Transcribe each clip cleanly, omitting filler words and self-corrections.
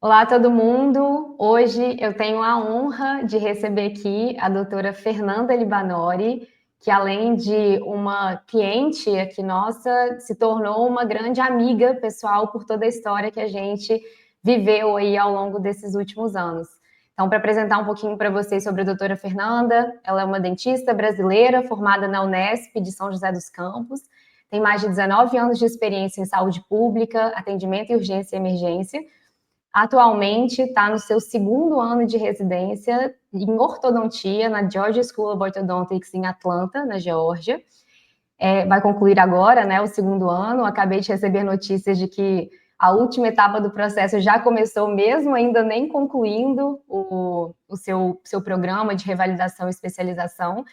Olá, todo mundo. Hoje eu tenho a honra de receber aqui a doutora Fernanda Libanori, que além de uma cliente aqui nossa, se tornou uma grande amiga pessoal por toda a história que a gente viveu aí ao longo desses últimos anos. Então, para apresentar um pouquinho para vocês sobre a doutora Fernanda, ela é uma dentista brasileira formada na Unesp de São José dos Campos, tem mais de 19 anos de experiência em saúde pública, atendimento e urgência e emergência. Atualmente está no seu segundo ano de residência em ortodontia na Georgia School of Orthodontics em Atlanta, na Geórgia. Vai concluir agora, né, o segundo ano. Acabei de receber notícias de que a última etapa do processo já começou, mesmo ainda nem concluindo o seu programa de revalidação e especialização.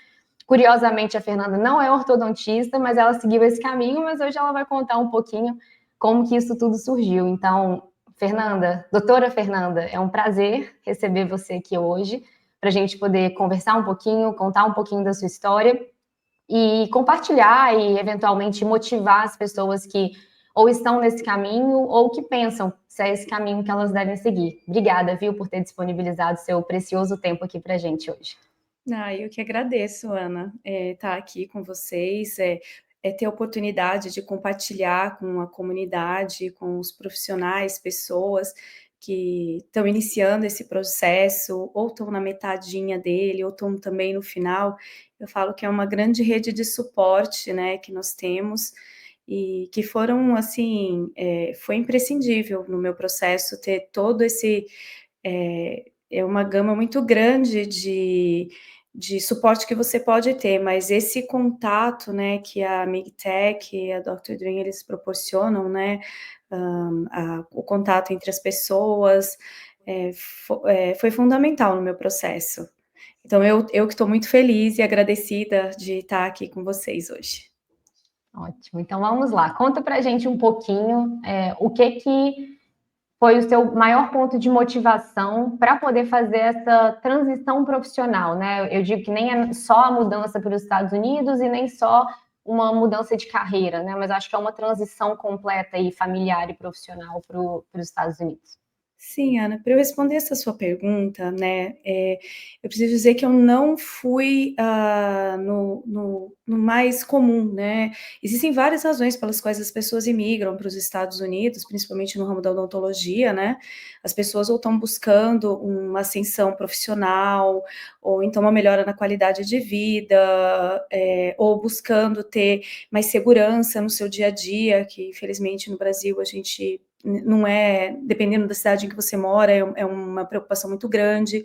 Curiosamente, a Fernanda não é ortodontista, mas ela seguiu esse caminho, mas hoje ela vai contar um pouquinho como que isso tudo surgiu. Então, Fernanda, doutora Fernanda, é um prazer receber você aqui hoje, para a gente poder conversar um pouquinho, contar um pouquinho da sua história e compartilhar e, eventualmente, motivar as pessoas que ou estão nesse caminho ou que pensam se é esse caminho que elas devem seguir. Obrigada, viu, por ter disponibilizado seu precioso tempo aqui para a gente hoje. Eu que agradeço, Ana, estar aqui com vocês, ter a oportunidade de compartilhar com a comunidade, com os profissionais, pessoas que estão iniciando esse processo, ou estão na metadinha dele, ou estão também no final. Eu falo que é uma grande rede de suporte, né, que nós temos, e que foram, assim, foi imprescindível no meu processo ter todo esse... É uma gama muito grande de suporte que você pode ter, mas esse contato, né, que a MIGTech e a Dr. Dream, eles proporcionam, né, o contato entre as pessoas, foi fundamental no meu processo. Então, eu que estou muito feliz e agradecida de estar aqui com vocês hoje. Ótimo, então vamos lá. Conta pra gente um pouquinho o que foi o seu maior ponto de motivação para poder fazer essa transição profissional, né? Eu digo que nem é só a mudança para os Estados Unidos e nem só uma mudança de carreira, né? Mas acho que é uma transição completa e familiar e profissional para os Estados Unidos. Sim, Ana, para eu responder essa sua pergunta, né, eu preciso dizer que eu não fui no mais comum, né? Existem várias razões pelas quais as pessoas imigram para os Estados Unidos, principalmente no ramo da odontologia, né? As pessoas ou estão buscando uma ascensão profissional, ou então uma melhora na qualidade de vida, ou buscando ter mais segurança no seu dia a dia, que infelizmente no Brasil a gente não é, dependendo da cidade em que você mora, é uma preocupação muito grande.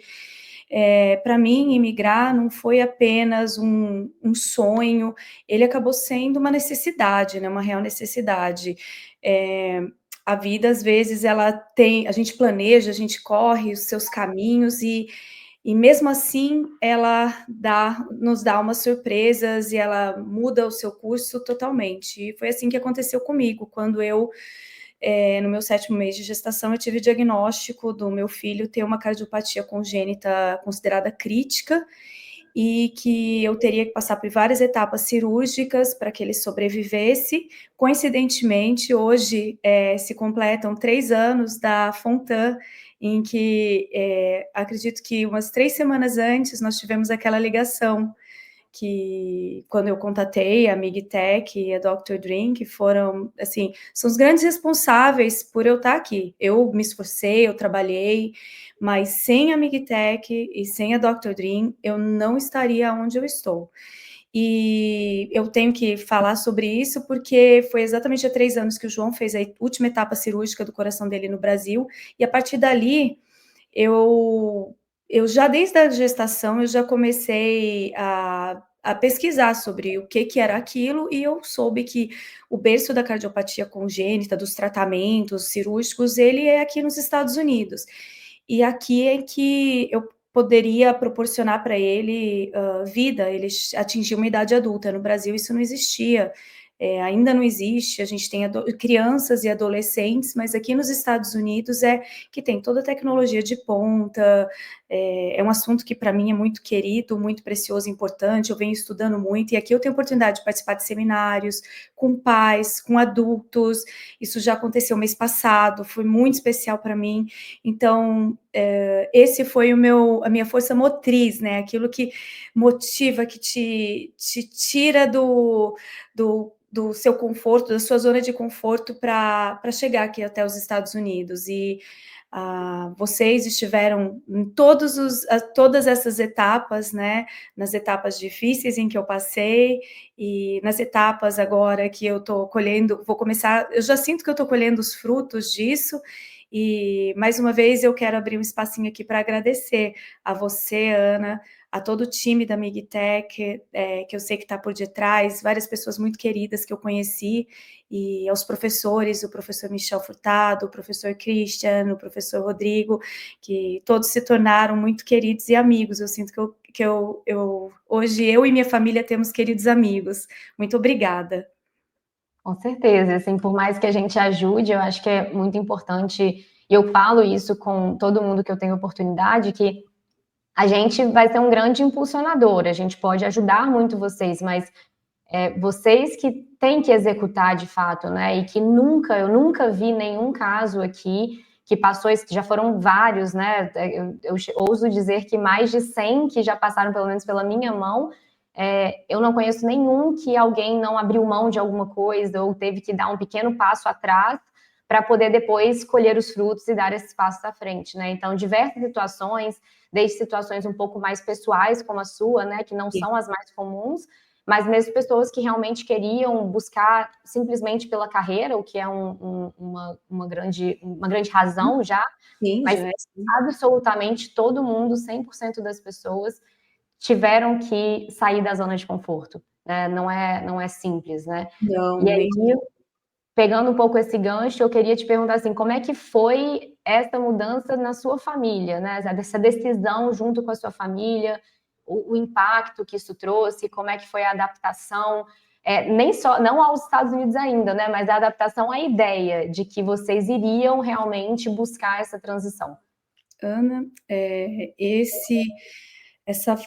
Para mim, imigrar não foi apenas um sonho, ele acabou sendo uma necessidade, né, uma real necessidade. A vida, às vezes, a gente planeja, a gente corre os seus caminhos e mesmo assim ela nos dá umas surpresas e ela muda o seu curso totalmente. E foi assim que aconteceu comigo, quando no meu 7º mês de gestação, eu tive o diagnóstico do meu filho ter uma cardiopatia congênita considerada crítica e que eu teria que passar por várias etapas cirúrgicas para que ele sobrevivesse. Coincidentemente, hoje se completam 3 anos da Fontan, em que acredito que umas 3 semanas antes nós tivemos aquela ligação, que quando eu contatei a MIGTech e a Dr. Dream, que foram, assim, são os grandes responsáveis por eu estar aqui. Eu me esforcei, eu trabalhei, mas sem a MIGTech e sem a Dr. Dream, eu não estaria onde eu estou. E eu tenho que falar sobre isso porque foi exatamente há 3 anos que o João fez a última etapa cirúrgica do coração dele no Brasil, e a partir dali, eu já desde a gestação, eu já comecei a pesquisar sobre o que era aquilo, e eu soube que o berço da cardiopatia congênita, dos tratamentos cirúrgicos, ele é aqui nos Estados Unidos. E aqui é que eu poderia proporcionar para ele vida, ele atingir uma idade adulta. No Brasil isso não existia. ainda não existe, a gente tem crianças e adolescentes, mas aqui nos Estados Unidos que tem toda a tecnologia de ponta, é um assunto que para mim é muito querido, muito precioso, importante, eu venho estudando muito, e aqui eu tenho oportunidade de participar de seminários com pais, com adultos, isso já aconteceu mês passado, foi muito especial para mim, então esse foi a minha força motriz, né, aquilo que motiva, que te tira do seu conforto, da sua zona de conforto para chegar aqui até os Estados Unidos, e vocês estiveram em todas essas etapas, né, nas etapas difíceis em que eu passei, e nas etapas agora que eu estou colhendo, eu já sinto que eu estou colhendo os frutos disso, e mais uma vez eu quero abrir um espacinho aqui para agradecer a você, Ana, a todo o time da MIGTEC, que eu sei que está por detrás, várias pessoas muito queridas que eu conheci, e aos professores, o professor Michel Furtado, o professor Christian, o professor Rodrigo, que todos se tornaram muito queridos e amigos. Eu sinto que hoje eu e minha família temos queridos amigos. Muito obrigada. Com certeza, assim, por mais que a gente ajude, eu acho que é muito importante, e eu falo isso com todo mundo que eu tenho oportunidade, que a gente vai ser um grande impulsionador, a gente pode ajudar muito vocês, mas vocês que têm que executar de fato, né? E que eu nunca vi nenhum caso aqui que passou, já foram vários, né? Eu ouso dizer que mais de 100 que já passaram pelo menos pela minha mão, eu não conheço nenhum que alguém não abriu mão de alguma coisa ou teve que dar um pequeno passo atrás para poder depois colher os frutos e dar esses passos à frente, né? Então, diversas situações, desde situações um pouco mais pessoais, como a sua, né? Que não são as mais comuns, mas mesmo pessoas que realmente queriam buscar simplesmente pela carreira, o que é uma grande razão já, Sim, mas já é. absolutamente todo mundo, 100% das pessoas, tiveram que sair da zona de conforto, né? Não é simples, né? Não, E nem... aí, pegando um pouco esse gancho, eu queria te perguntar assim, como é que foi essa mudança na sua família, né? Essa decisão junto com a sua família, o impacto que isso trouxe, como é que foi a adaptação, nem só, não aos Estados Unidos ainda, né? Mas a adaptação à ideia de que vocês iriam realmente buscar essa transição. Ana, essa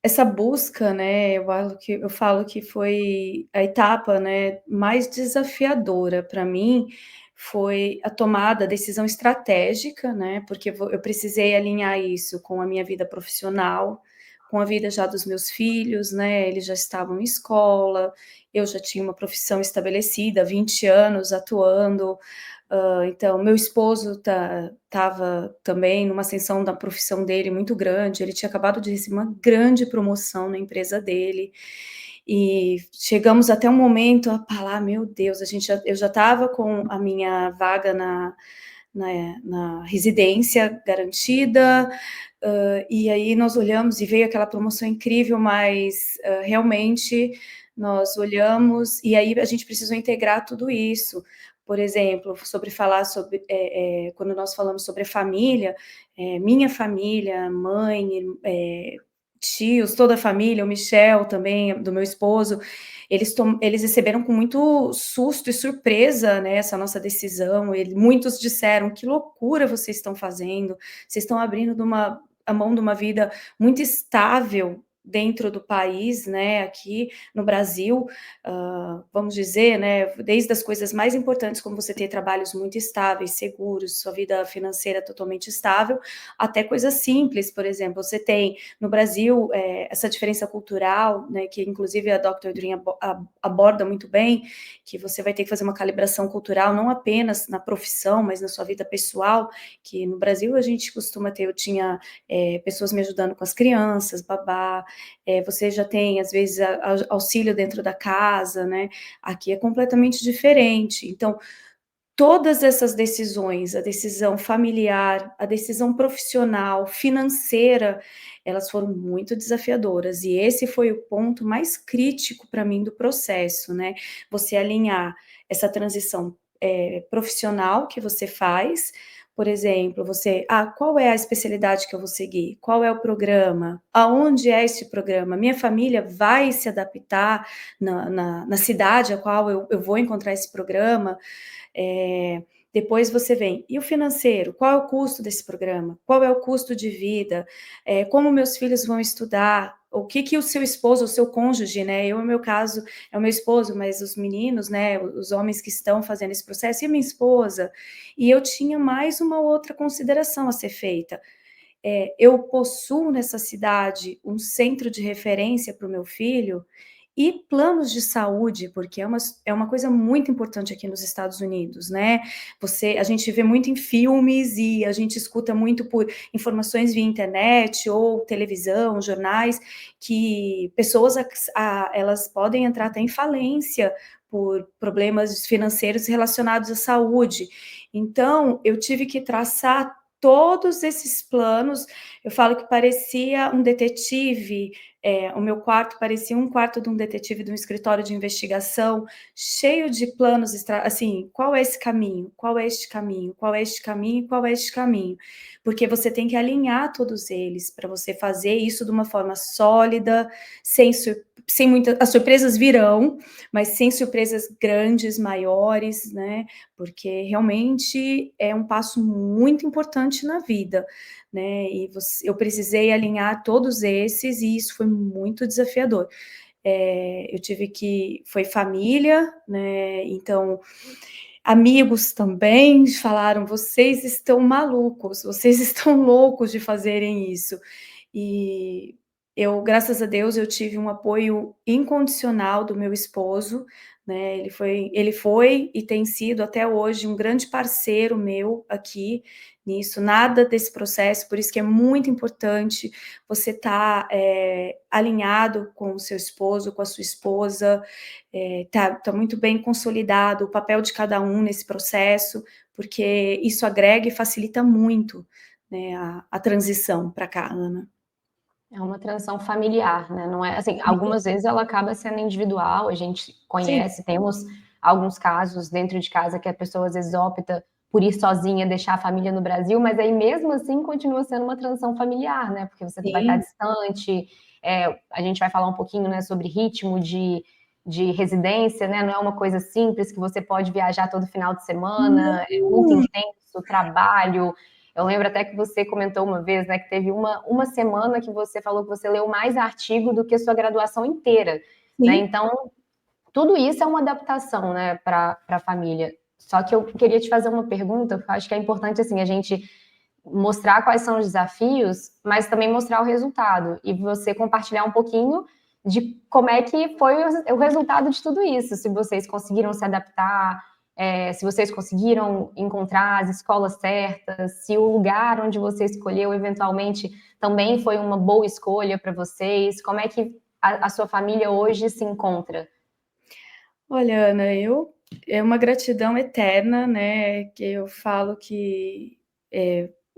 essa busca, né, eu falo que foi a etapa, né, mais desafiadora para mim, foi a tomada, a decisão estratégica, né, porque eu precisei alinhar isso com a minha vida profissional, com a vida já dos meus filhos, né, eles já estavam em escola, eu já tinha uma profissão estabelecida, 20 anos atuando, então, meu esposo estava também numa ascensão da profissão dele muito grande, ele tinha acabado de receber uma grande promoção na empresa dele, e chegamos até um momento a falar: "Meu Deus, eu já estava com a minha vaga na residência garantida, e aí nós olhamos e veio aquela promoção incrível, mas, realmente nós olhamos e aí a gente precisou integrar tudo isso. Por exemplo, sobre quando nós falamos sobre a família, minha família, mãe, tios, toda a família, o Michel também, do meu esposo, eles receberam com muito susto e surpresa, né, essa nossa decisão. Muitos disseram: "Que loucura vocês estão fazendo, vocês estão abrindo a mão de uma vida muito estável dentro do país, né, aqui no Brasil", vamos dizer, né, desde as coisas mais importantes, como você ter trabalhos muito estáveis, seguros, sua vida financeira totalmente estável, até coisas simples, por exemplo, você tem no Brasil essa diferença cultural, né, que inclusive a Dr. Dream aborda muito bem, que você vai ter que fazer uma calibração cultural, não apenas na profissão, mas na sua vida pessoal, que no Brasil a gente costuma ter, eu tinha pessoas me ajudando com as crianças, babá, você já tem, às vezes, auxílio dentro da casa, né? Aqui é completamente diferente. Então, todas essas decisões, a decisão familiar, a decisão profissional, financeira, elas foram muito desafiadoras, e esse foi o ponto mais crítico para mim do processo, né? Você alinhar essa transição profissional que você faz Por exemplo, você, qual é a especialidade que eu vou seguir? Qual é o programa? Aonde é esse programa? Minha família vai se adaptar na cidade a qual eu vou encontrar esse programa? É, depois você vem, e o financeiro? Qual é o custo desse programa? Qual é o custo de vida? Como meus filhos vão estudar? O que o seu esposo, o seu cônjuge, né? Eu, no meu caso, é o meu esposo, mas os meninos, né? Os homens que estão fazendo esse processo, e a minha esposa. E eu tinha mais uma outra consideração a ser feita. Eu possuo nessa cidade um centro de referência para o meu filho e planos de saúde, porque é uma coisa muito importante aqui nos Estados Unidos, né? A gente vê muito em filmes e a gente escuta muito por informações via internet ou televisão, jornais, que pessoas elas podem entrar até em falência por problemas financeiros relacionados à saúde. Então, eu tive que traçar todos esses planos. Eu falo que parecia um detetive, o meu quarto parecia um quarto de um detetive de um escritório de investigação, cheio de planos, assim, qual é esse caminho? Qual é este caminho? Qual é este caminho? Qual é este caminho? Porque você tem que alinhar todos eles para você fazer isso de uma forma sólida, sem muitas. As surpresas virão, mas sem surpresas grandes, maiores, né? Porque realmente é um passo muito importante na vida, né? E eu precisei alinhar todos esses, e isso foi muito desafiador. Eu tive que. Foi família, né? Então, amigos também falaram: vocês estão malucos, vocês estão loucos de fazerem isso. E eu, graças a Deus, eu tive um apoio incondicional do meu esposo, né? Ele foi e tem sido até hoje um grande parceiro meu aqui nisso, nada desse processo, por isso que é muito importante você estar alinhado com o seu esposo, com a sua esposa, tá muito bem consolidado o papel de cada um nesse processo, porque isso agrega e facilita muito, né, a transição para cá, Ana. É uma transição familiar, né, não é assim, algumas vezes ela acaba sendo individual, a gente Sim, conhece, temos alguns casos dentro de casa que a pessoa às vezes opta por ir sozinha, deixar a família no Brasil, mas aí mesmo assim continua sendo uma transição familiar, né, porque você vai estar sim. distante, a gente vai falar um pouquinho, né, sobre ritmo de residência, né, não é uma coisa simples que você pode viajar todo final de semana, é muito Não. intenso, trabalho, eu lembro até que você comentou uma vez, né, que teve uma semana que você falou que você leu mais artigo do que a sua graduação inteira, né? Sim. Então, tudo isso é uma adaptação, né, para a família. Só que eu queria te fazer uma pergunta, porque eu acho que é importante assim a gente mostrar quais são os desafios, mas também mostrar o resultado e você compartilhar um pouquinho de como é que foi o resultado de tudo isso, se vocês conseguiram se adaptar, se vocês conseguiram encontrar as escolas certas, se o lugar onde você escolheu eventualmente também foi uma boa escolha para vocês, como é que a sua família hoje se encontra? Olha, Ana, é uma gratidão eterna, né, que eu falo que,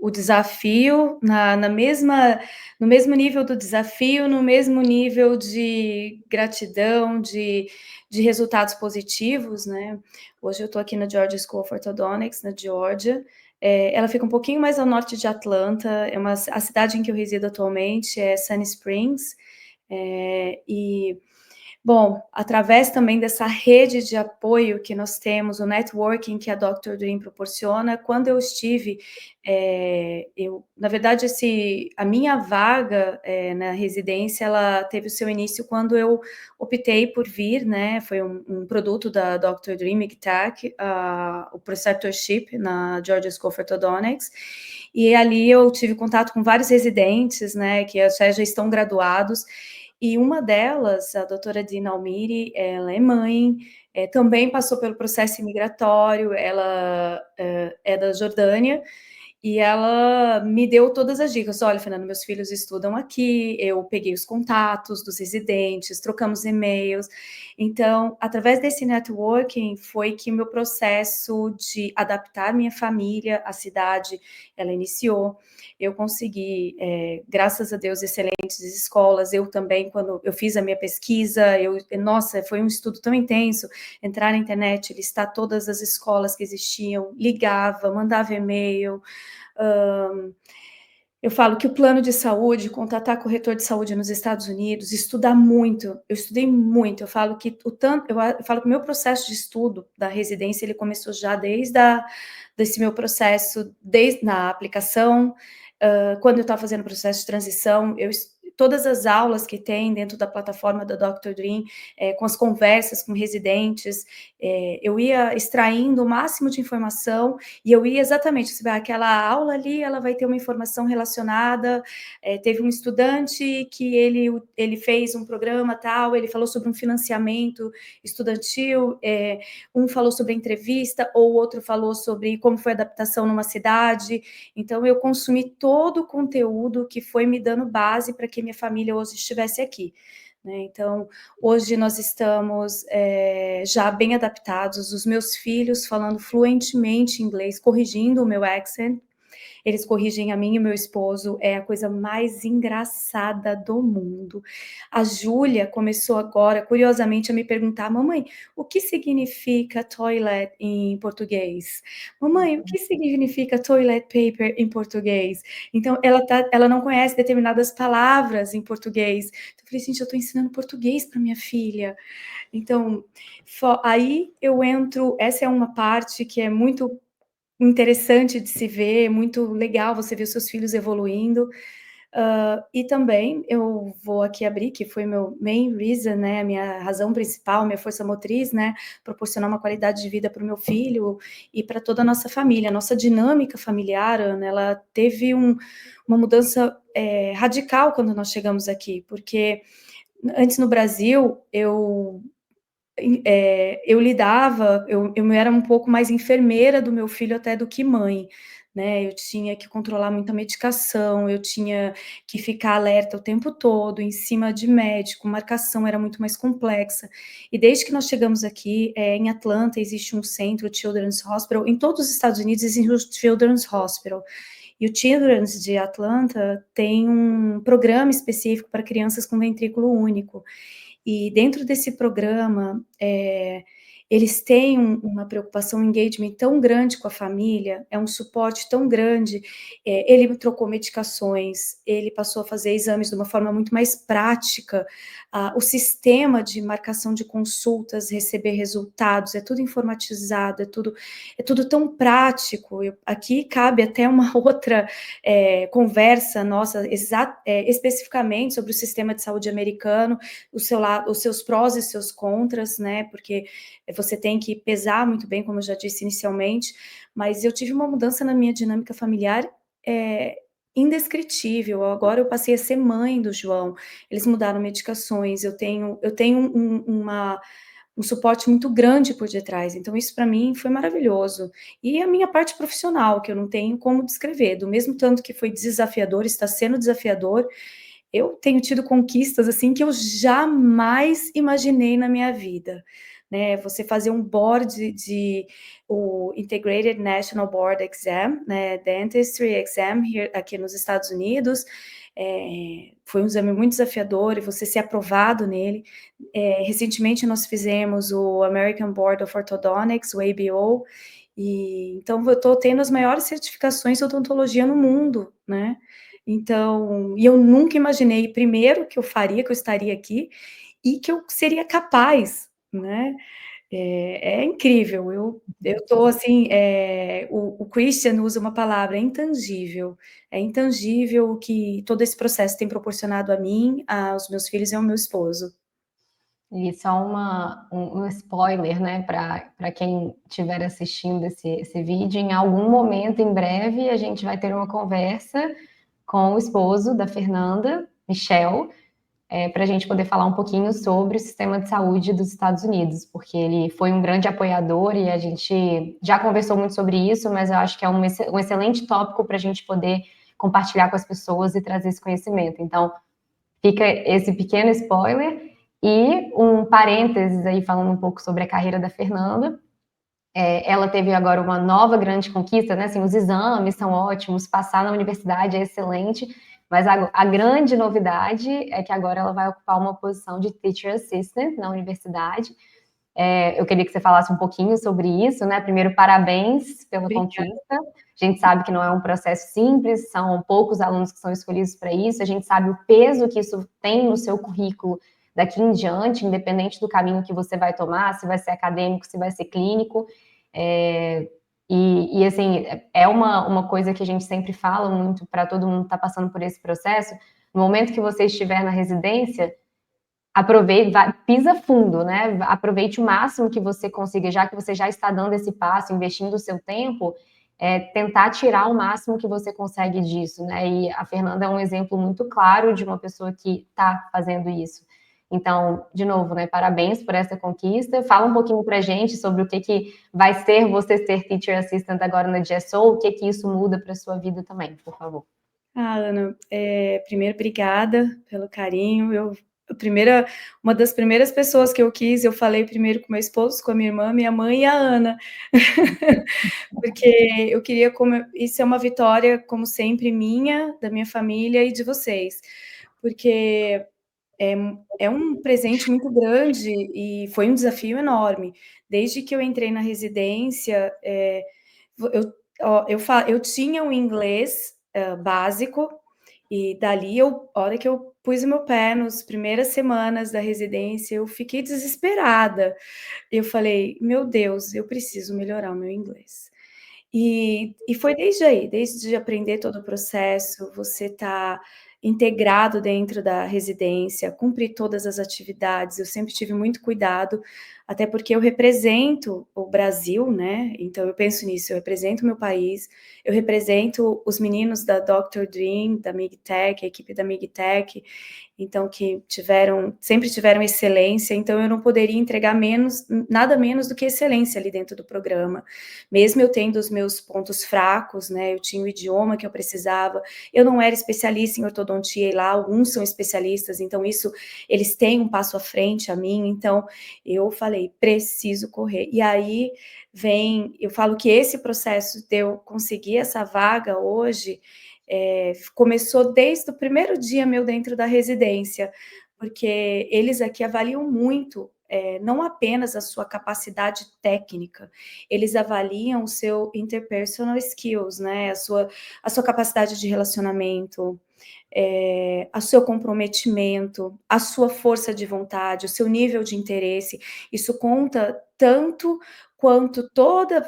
o desafio no mesmo nível do desafio, no mesmo nível de gratidão, de resultados positivos, né. Hoje eu estou aqui na Georgia School of Orthodontics, na Geórgia, ela fica um pouquinho mais ao norte de Atlanta, a cidade em que eu resido atualmente é Sunny Springs, e bom, através também dessa rede de apoio que nós temos, o networking que a Dr. Dream proporciona, quando eu estive, na verdade, a minha vaga, na residência, ela teve o seu início quando eu optei por vir, né, foi um produto da Dr. Dream McTack, o preceptorship na Georgia School of Orthodontics, e ali eu tive contato com vários residentes, né, que já estão graduados, e uma delas, a doutora Dina Almiri, ela é mãe, também passou pelo processo imigratório, ela é da Jordânia, E ela me deu todas as dicas. Olha, Fernanda, meus filhos estudam aqui, eu peguei os contatos dos residentes, trocamos e-mails. Então, através desse networking, foi que o meu processo de adaptar minha família à cidade, ela iniciou. Eu consegui, graças a Deus, excelentes escolas. Eu também, quando eu fiz a minha pesquisa, nossa, foi um estudo tão intenso, entrar na internet, listar todas as escolas que existiam, ligava, mandava e-mail. Eu falo que o plano de saúde, contatar corretor de saúde nos Estados Unidos, estudar muito. Eu estudei muito. Eu falo que eu falo que o meu processo de estudo da residência ele começou já desse meu processo, desde na aplicação, quando eu estava fazendo o processo de transição, todas as aulas que tem dentro da plataforma da Dr. Dream, com as conversas com residentes, eu ia extraindo o máximo de informação e eu ia exatamente, aquela aula ali, ela vai ter uma informação relacionada, teve um estudante que ele fez um programa tal, ele falou sobre um financiamento estudantil, um falou sobre a entrevista, ou o outro falou sobre como foi a adaptação numa cidade. Então, eu consumi todo o conteúdo que foi me dando base para que minha família hoje estivesse aqui. Então, hoje nós estamos já bem adaptados, os meus filhos falando fluentemente inglês, corrigindo o meu accent, eles corrigem a mim e o meu esposo, é a coisa mais engraçada do mundo. A Júlia começou agora, curiosamente, a me perguntar, mamãe, o que significa toilet em português? Mamãe, o que significa toilet paper em português? Então, ela não conhece determinadas palavras em português. Então, eu falei, gente, eu estou ensinando português para minha filha. Então, aí eu entro, essa é uma parte que é muito interessante de se ver, muito legal você ver os seus filhos evoluindo. E também eu vou aqui abrir, que foi meu main reason, né, a minha razão principal, minha força motriz, né, proporcionar uma qualidade de vida para o meu filho e para toda a nossa família. A nossa dinâmica familiar, Ana, ela teve uma mudança radical quando nós chegamos aqui, porque antes no Brasil, eu lidava, eu era um pouco mais enfermeira do meu filho até do que mãe, né? Eu tinha que controlar muita medicação, eu tinha que ficar alerta o tempo todo, em cima de médico, marcação era muito mais complexa. E desde que nós chegamos aqui, em Atlanta, existe um centro, o Children's Hospital, em todos os Estados Unidos existe o Children's Hospital. E o Children's de Atlanta tem um programa específico para crianças com ventrículo único. E dentro desse programa, eles têm uma preocupação, um engagement tão grande com a família, é um suporte tão grande. Ele trocou medicações, ele passou a fazer exames de uma forma muito mais prática. O sistema de marcação de consultas, receber resultados, é tudo informatizado, é tudo tão prático. Aqui cabe até uma outra conversa nossa, especificamente sobre o sistema de saúde americano, os seus prós e seus contras, né? Porque você tem que pesar muito bem, como eu já disse inicialmente, mas eu tive uma mudança na minha dinâmica familiar indescritível. Agora eu passei a ser mãe do João, eles mudaram medicações, eu tenho um suporte muito grande por detrás, então isso para mim foi maravilhoso. E a minha parte profissional, que eu não tenho como descrever, do mesmo tanto que foi desafiador, está sendo desafiador, eu tenho tido conquistas assim que eu jamais imaginei na minha vida, né? Você fazer um board o Integrated National Board Exam, né? Dentistry Exam aqui nos Estados Unidos, foi um exame muito desafiador e você ser aprovado nele. Recentemente nós fizemos o American Board of Orthodontics, o ABO, e então eu estou tendo as maiores certificações de odontologia no mundo, né? Então, e eu nunca imaginei, primeiro, que eu estaria aqui, e que eu seria capaz, né? É incrível, eu estou assim, o Christian usa uma palavra, é intangível o que todo esse processo tem proporcionado a mim, aos meus filhos e ao meu esposo. E só um spoiler, né, para quem estiver assistindo esse vídeo, em algum momento, em breve, a gente vai ter uma conversa com o esposo da Fernanda, Michel, para a gente poder falar um pouquinho sobre o sistema de saúde dos Estados Unidos, porque ele foi um grande apoiador e a gente já conversou muito sobre isso, mas eu acho que é um excelente tópico para a gente poder compartilhar com as pessoas e trazer esse conhecimento. Então, fica esse pequeno spoiler e um parênteses aí falando um pouco sobre a carreira da Fernanda. Ela teve agora uma nova grande conquista, né? Assim, os exames são ótimos, passar na universidade é excelente, mas a grande novidade é que agora ela vai ocupar uma posição de Teacher Assistant na universidade. Eu queria que você falasse um pouquinho sobre isso, né? Primeiro, parabéns pela Obrigada. conquista. A gente sabe que não é um processo simples, são poucos alunos que são escolhidos para isso, a gente sabe o peso que isso tem no seu currículo daqui em diante, independente do caminho que você vai tomar, se vai ser acadêmico, se vai ser clínico. Assim, é uma coisa que a gente sempre fala muito para todo mundo que está passando por esse processo. No momento que você estiver na residência, aproveite, pisa fundo, né? Aproveite o máximo que você consiga, já que você já está dando esse passo, investindo o seu tempo, tentar tirar o máximo que você consegue disso, né? E a Fernanda é um exemplo muito claro de uma pessoa que está fazendo isso. Então, de novo, né? Parabéns por essa conquista. Fala um pouquinho para a gente sobre o que vai ser você ser Teacher Assistant agora na GSO, o que isso muda para a sua vida também, por favor. Ana, primeiro, obrigada pelo carinho. Uma das primeiras pessoas que eu falei primeiro com meu esposo, com a minha irmã, minha mãe e a Ana. Porque eu queria, isso é uma vitória, como sempre, minha, da minha família e de vocês. Porque é um presente muito grande e foi um desafio enorme. Desde que eu entrei na residência, eu tinha um inglês básico, e dali, a hora que eu pus o meu pé nas primeiras semanas da residência, eu fiquei desesperada. Eu falei, meu Deus, eu preciso melhorar o meu inglês. E foi desde aí, desde aprender todo o processo, você tá integrado dentro da residência, cumprir todas as atividades. Eu sempre tive muito cuidado, até porque eu represento o Brasil, né? Então eu penso nisso, eu represento o meu país, eu represento os meninos da Dr. Dream, da MIGTech, a equipe da MIGTech, então que sempre tiveram excelência, então eu não poderia entregar nada menos do que excelência ali dentro do programa. Mesmo eu tendo os meus pontos fracos, né, eu tinha o idioma que eu precisava, eu não era especialista em ortodontia, e lá alguns são especialistas, então isso, eles têm um passo à frente a mim, então eu falei, preciso correr. E aí eu falo que esse processo de eu conseguir essa vaga hoje, começou desde o primeiro dia meu dentro da residência, porque eles aqui avaliam muito, não apenas a sua capacidade técnica, eles avaliam o seu interpersonal skills, né, a sua capacidade de relacionamento, o seu comprometimento, a sua força de vontade, o seu nível de interesse. Isso conta tanto quanto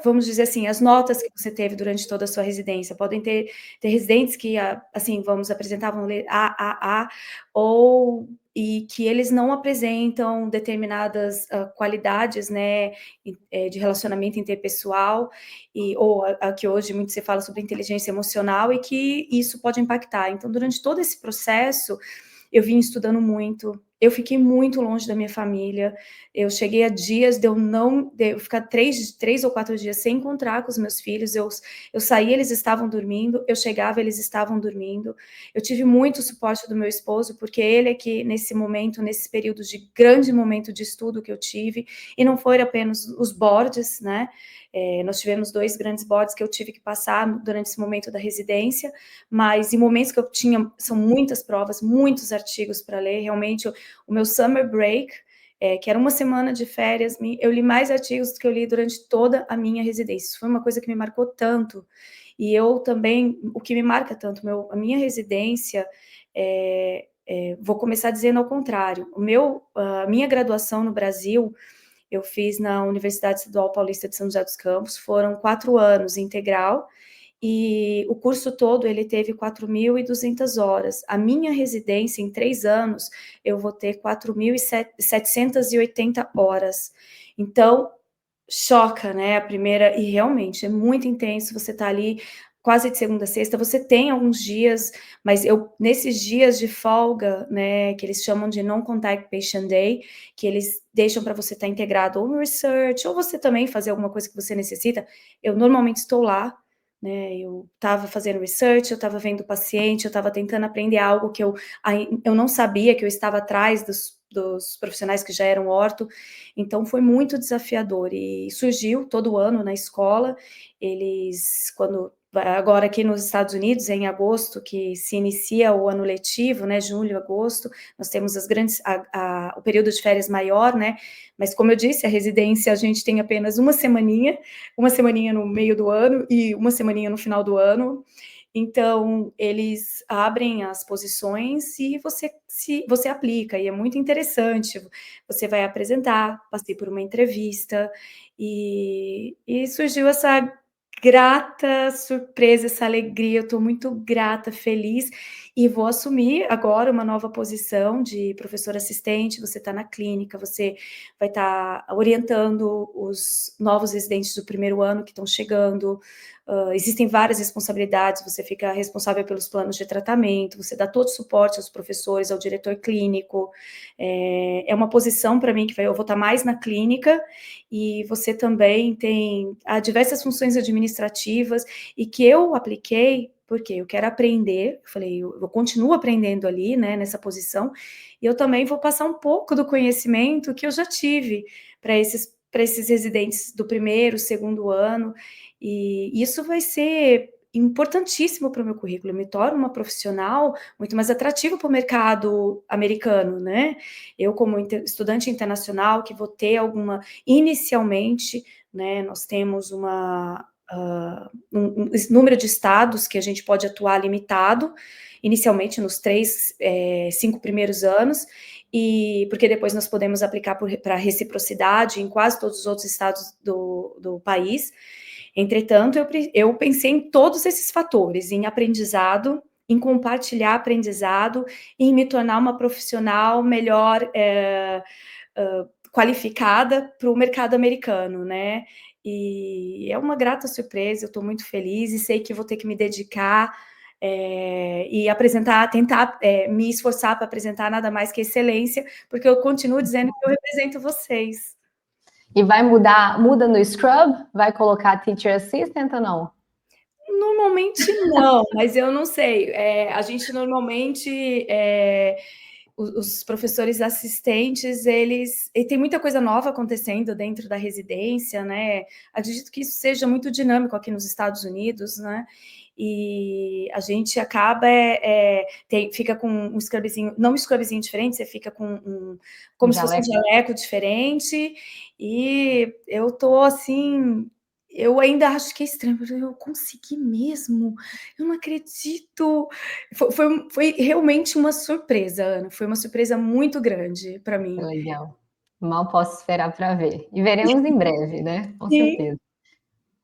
vamos dizer assim, as notas que você teve durante toda a sua residência. Podem ter residentes que, assim, apresentavam A, e que eles não apresentam determinadas qualidades, né, de relacionamento interpessoal, ou a que hoje muito se fala sobre inteligência emocional, e que isso pode impactar. Então, durante todo esse processo, eu vim estudando muito, eu fiquei muito longe da minha família, eu cheguei a dias de eu ficar 3 ou 4 dias sem encontrar com os meus filhos, eu saía, eles estavam dormindo, eu chegava, eles estavam dormindo. Eu tive muito suporte do meu esposo, porque ele é que, nesse período de grande momento de estudo que eu tive, e não foi apenas os boards, né, nós tivemos 2 grandes boards que eu tive que passar durante esse momento da residência, mas em momentos que eu tinha, são muitas provas, muitos artigos para ler, realmente o meu summer break, que era uma semana de férias, eu li mais artigos do que eu li durante toda a minha residência. Isso foi uma coisa que me marcou tanto. E eu também, o que me marca tanto, a minha residência, vou começar dizendo ao contrário. A minha graduação no Brasil, eu fiz na Universidade Estadual Paulista de São José dos Campos, foram 4 anos integral, e o curso todo ele teve 4.200 horas. A minha residência, em 3 anos, eu vou ter 4.780 horas. Então, choca, né, a primeira, e realmente é muito intenso, você tá ali quase de segunda a sexta, você tem alguns dias, mas nesses dias de folga, né, que eles chamam de Non-Contact Patient Day, que eles deixam para você estar integrado ou no research, ou você também fazer alguma coisa que você necessita, eu normalmente estou lá, né, eu estava fazendo research, eu estava vendo o paciente, eu estava tentando aprender algo que eu não sabia, que eu estava atrás dos profissionais que já eram orto, então foi muito desafiador, e surgiu todo ano na escola, eles, agora aqui nos Estados Unidos, em agosto, que se inicia o ano letivo, né, julho, agosto, nós temos o período de férias maior, né, mas como eu disse, a residência a gente tem apenas uma semaninha no meio do ano e uma semaninha no final do ano, então eles abrem as posições e você aplica, e é muito interessante, você vai apresentar, passei por uma entrevista, e surgiu essa grata surpresa, essa alegria, eu estou muito grata, feliz, e vou assumir agora uma nova posição de professora assistente, você está na clínica, você vai estar orientando os novos residentes do primeiro ano que estão chegando, existem várias responsabilidades, você fica responsável pelos planos de tratamento, você dá todo o suporte aos professores, ao diretor clínico, é uma posição para mim que eu vou estar mais na clínica, e você também tem diversas funções administrativas, e que eu apliquei, porque eu quero aprender, eu falei, eu continuo aprendendo ali, né, nessa posição, e eu também vou passar um pouco do conhecimento que eu já tive para esses residentes do primeiro, segundo ano, e isso vai ser importantíssimo para o meu currículo, eu me torno uma profissional muito mais atrativa para o mercado americano, né? Eu, como estudante internacional, que vou ter inicialmente, né, nós temos um número de estados que a gente pode atuar limitado, inicialmente nos 5 primeiros anos, e porque depois nós podemos aplicar para reciprocidade em quase todos os outros estados do país. Entretanto, eu pensei em todos esses fatores, em aprendizado, em compartilhar aprendizado, em me tornar uma profissional melhor qualificada para o mercado americano, né? E é uma grata surpresa, eu estou muito feliz e sei que vou ter que me dedicar e tentar me esforçar para apresentar nada mais que excelência, porque eu continuo dizendo que eu represento vocês. E vai muda no Scrub? Vai colocar Teacher Assistant ou não? Normalmente não, mas eu não sei. A gente normalmente, os professores assistentes, e tem muita coisa nova acontecendo dentro da residência, né? Acredito que isso seja muito dinâmico aqui nos Estados Unidos, né? E a gente acaba fica com um scrubzinho, não um scrubzinho diferente, você fica com como se fosse um jaleco diferente, e eu tô assim, eu ainda acho que é estranho, eu consegui mesmo, eu não acredito. Foi realmente uma surpresa, Ana, foi uma surpresa muito grande para mim. Legal. Mal posso esperar para ver. E veremos em breve, né? Com Sim. certeza.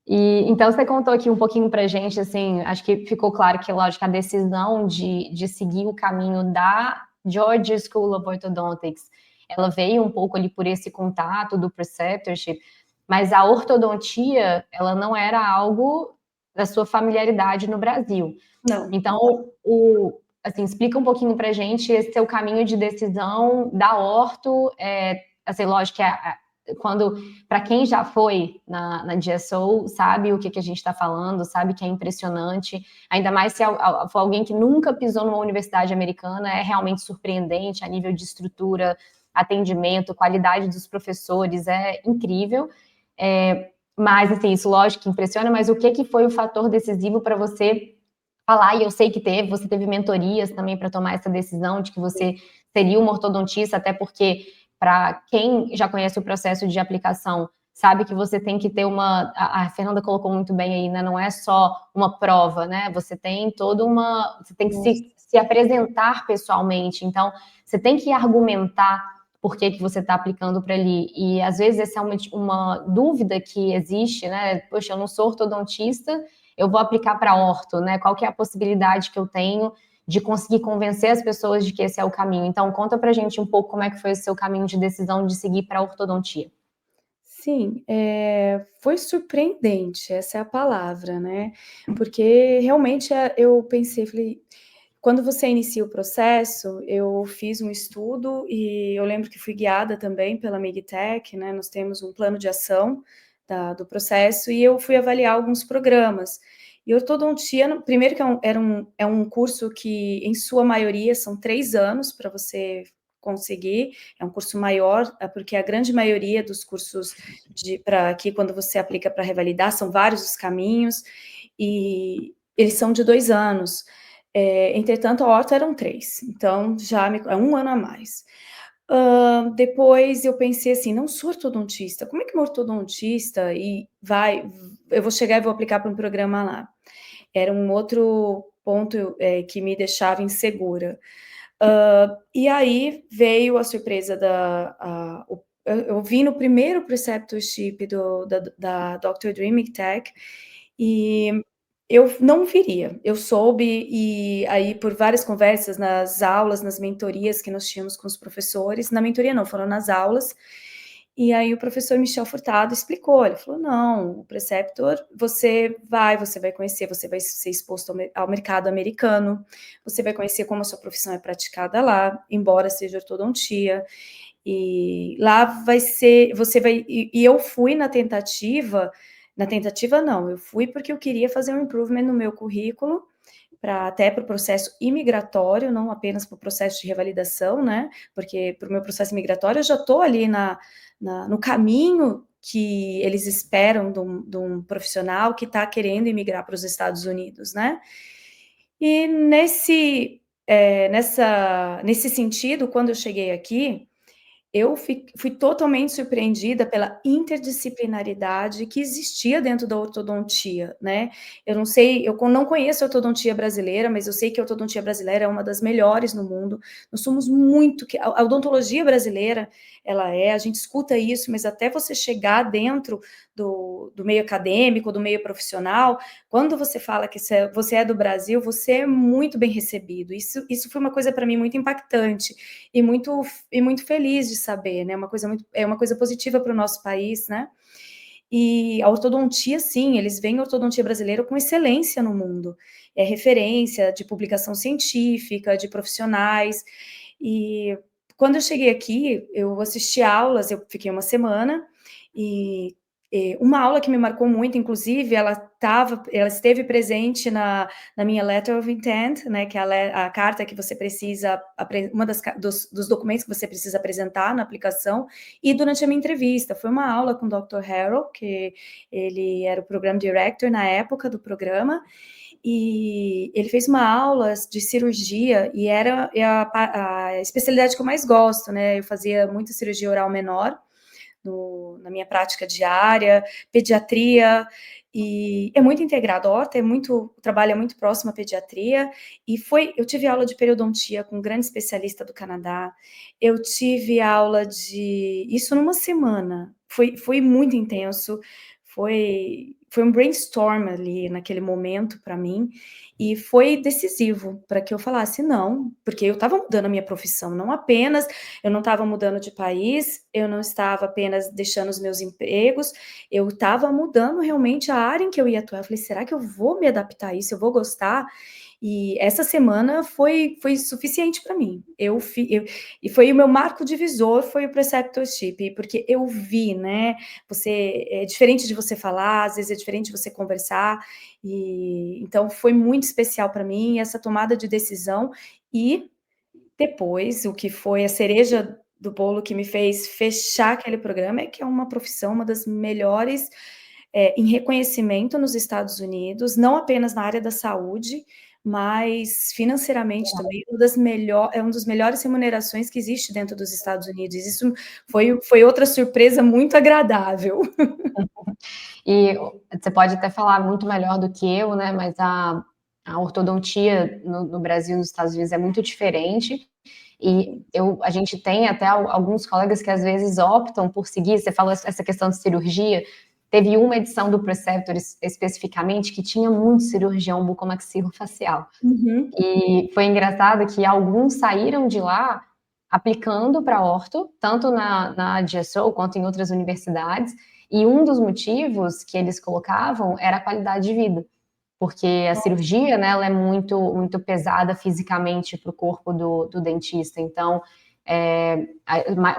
E então você contou aqui um pouquinho para gente, assim, acho que ficou claro que, lógico, a decisão de seguir o caminho da Georgia School of Orthodontics, ela veio um pouco ali por esse contato do preceptorship, mas a ortodontia, ela não era algo da sua familiaridade no Brasil. Não. Então, assim, explica um pouquinho para gente esse seu caminho de decisão da orto, assim, lógico que para quem já foi na DSO, sabe o que a gente está falando, sabe que é impressionante, ainda mais se for alguém que nunca pisou numa universidade americana, é realmente surpreendente a nível de estrutura, atendimento, qualidade dos professores, é incrível. Mas, assim, isso lógico que impressiona, mas o que foi o fator decisivo para você falar? E eu sei que você teve mentorias também para tomar essa decisão de que você seria uma ortodontista, até porque, para quem já conhece o processo de aplicação, sabe que você tem que ter a Fernanda colocou muito bem aí, né? Não é só uma prova, né? Você tem você tem que se apresentar pessoalmente, então você tem que argumentar por que você está aplicando para ali. E às vezes essa é uma dúvida que existe, né? Poxa, eu não sou ortodontista, eu vou aplicar para orto, né? Qual que é a possibilidade que eu tenho de conseguir convencer as pessoas de que esse é o caminho? Então, conta pra gente um pouco como é que foi o seu caminho de decisão de seguir para ortodontia. assim, foi surpreendente, essa é a palavra, né, porque realmente, eu pensei, falei quando você inicia o processo, eu fiz um estudo e eu lembro que fui guiada também pela MIGTEC, né, nós temos um plano de ação do processo e eu fui avaliar alguns programas. E ortodontia, primeiro que é um curso que, em sua maioria, são 3 anos para você conseguir, é um curso maior, porque a grande maioria dos cursos para aqui, quando você aplica para revalidar, são vários os caminhos, e eles são de 2 anos. Entretanto, a orto eram 3, então já é 1 ano a mais. Depois eu pensei assim: "Não sou ortodontista, como é que uma ortodontista eu vou chegar e vou aplicar para um programa lá?". Era um outro ponto, que me deixava insegura. E aí veio a surpresa eu vi no primeiro preceptorship da Dr. Dreaming Tech, e eu não viria. Eu soube, e aí por várias conversas nas aulas, nas mentorias que nós tínhamos com os professores, na mentoria não, foram nas aulas, e aí o professor Michel Furtado explicou, ele falou: "Não, o preceptor, você vai conhecer, você vai ser exposto ao mercado americano, você vai conhecer como a sua profissão é praticada lá, embora seja ortodontia, e lá vai ser, você vai", e eu fui na tentativa não, eu fui porque eu queria fazer um improvement no meu currículo, até para o processo imigratório, não apenas para o processo de revalidação, né, porque para o meu processo imigratório eu já estou ali no caminho que eles esperam de um profissional que está querendo imigrar para os Estados Unidos, né. E nesse sentido, quando eu cheguei aqui, eu fui totalmente surpreendida pela interdisciplinaridade que existia dentro da ortodontia, né. Eu não sei, eu não conheço a ortodontia brasileira, mas eu sei que a ortodontia brasileira é uma das melhores no mundo. Nós somos muito que a odontologia brasileira, a gente escuta isso, mas até você chegar dentro do meio acadêmico, do meio profissional, quando você fala que você é do Brasil, você é muito bem recebido. Isso foi uma coisa para mim muito impactante e muito feliz de saber, né, é uma coisa positiva para o nosso país, né. E a ortodontia, sim, eles veem a ortodontia brasileira com excelência no mundo, é referência de publicação científica, de profissionais. E quando eu cheguei aqui, eu assisti aulas, eu fiquei uma semana, e uma aula que me marcou muito, inclusive, ela esteve presente na minha letter of intent, né, que é a carta que você precisa, uma dos documentos que você precisa apresentar na aplicação, e durante a minha entrevista. Foi uma aula com o Dr. Harold, que ele era o Program Director na época do programa, e ele fez uma aula de cirurgia, e é a especialidade que eu mais gosto, né, eu fazia muita cirurgia oral menor, na minha prática diária, pediatria, e é muito integrado. A horta o trabalho é muito próximo à pediatria, e eu tive aula de periodontia com um grande especialista do Canadá, eu tive aula isso numa semana, foi muito intenso, foi um brainstorm ali naquele momento para mim, e foi decisivo para que eu falasse não, porque eu estava mudando a minha profissão, eu não estava mudando de país, eu não estava apenas deixando os meus empregos, eu estava mudando realmente a área em que eu ia atuar. Eu falei: "Será que eu vou me adaptar a isso? Eu vou gostar?". E essa semana foi suficiente para mim. E foi o meu marco divisor, foi o preceptorship, porque eu vi, né, é diferente de você falar, às vezes é diferente de você conversar, e então foi muito especial para mim essa tomada de decisão. E depois, o que foi a cereja do bolo que me fez fechar aquele programa, é que é uma profissão, uma das melhores, em reconhecimento nos Estados Unidos, não apenas na área da saúde, mas financeiramente também é um dos melhores remunerações que existe dentro dos Estados Unidos. Isso foi outra surpresa muito agradável. E você pode até falar muito melhor do que eu, né? Mas a ortodontia no Brasil e nos Estados Unidos é muito diferente. E a gente tem até alguns colegas que às vezes optam por seguir. Você falou essa questão de cirurgia. Teve uma edição do Preceptor especificamente que tinha muito cirurgião bucomaxilofacial. Uhum. E foi engraçado que alguns saíram de lá aplicando para orto, tanto na GSO quanto em outras universidades, E um dos motivos que eles colocavam era a qualidade de vida, porque a cirurgia, né, ela é muito, muito pesada fisicamente para o corpo do dentista. Então,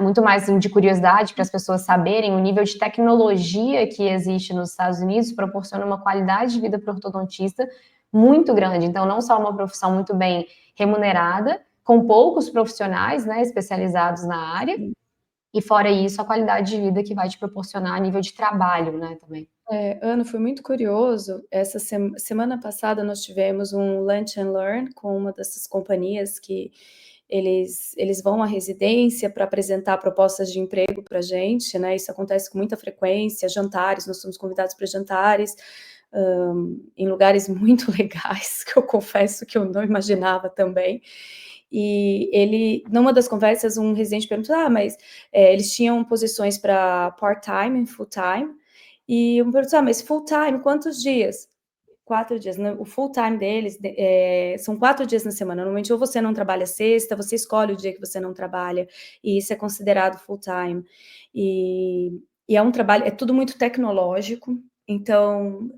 muito mais de curiosidade para as pessoas saberem o nível de tecnologia que existe nos Estados Unidos proporciona uma qualidade de vida para o ortodontista muito grande. Então, não só uma profissão muito bem remunerada, com poucos profissionais, né, especializados na área, e fora isso, a qualidade de vida que vai te proporcionar a nível de trabalho, né, também. Ana, foi muito curioso. Essa semana passada nós tivemos um Lunch and Learn com uma dessas companhias que eles vão à residência para apresentar propostas de emprego para a gente, né? Isso acontece com muita frequência, jantares, nós somos convidados para jantares, em lugares muito legais, que eu confesso que eu não imaginava também. E numa das conversas, um residente perguntou, mas eles tinham posições para part-time e full-time, e eu me pergunto, mas full-time, quantos dias? 4 dias, né? O full-time deles são 4 dias na semana. Normalmente, ou você não trabalha sexta, você escolhe o dia que você não trabalha, e isso é considerado full-time. E é um trabalho, é tudo muito tecnológico, então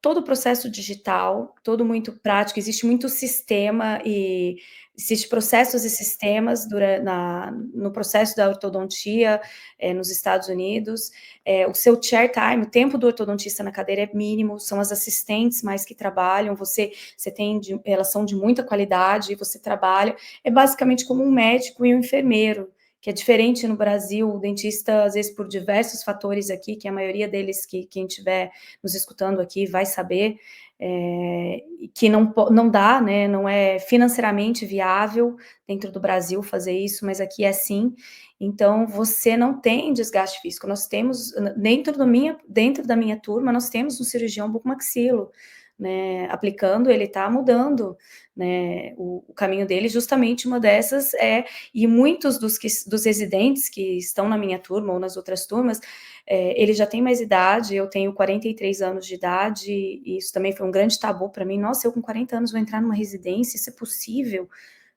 todo o processo digital, todo muito prático, existe muito sistema e existe processos e sistemas no processo da ortodontia nos Estados Unidos. O seu chair time, o tempo do ortodontista na cadeira é mínimo, são as assistentes mais que trabalham, elas são de muita qualidade, você trabalha, é basicamente como um médico e um enfermeiro, que é diferente no Brasil, o dentista, às vezes, por diversos fatores aqui, que a maioria deles, quem estiver nos escutando aqui vai saber, que não dá, né, não é financeiramente viável dentro do Brasil fazer isso, mas aqui é sim. Então, você não tem desgaste físico. Nós temos, dentro da minha turma, nós temos um cirurgião bucomaxilo, né, aplicando, ele está mudando, né, o caminho dele, justamente uma dessas e muitos dos residentes que estão na minha turma ou nas outras turmas, eles já têm mais idade, eu tenho 43 anos de idade, e isso também foi um grande tabu para mim, nossa, eu com 40 anos vou entrar numa residência, isso é possível?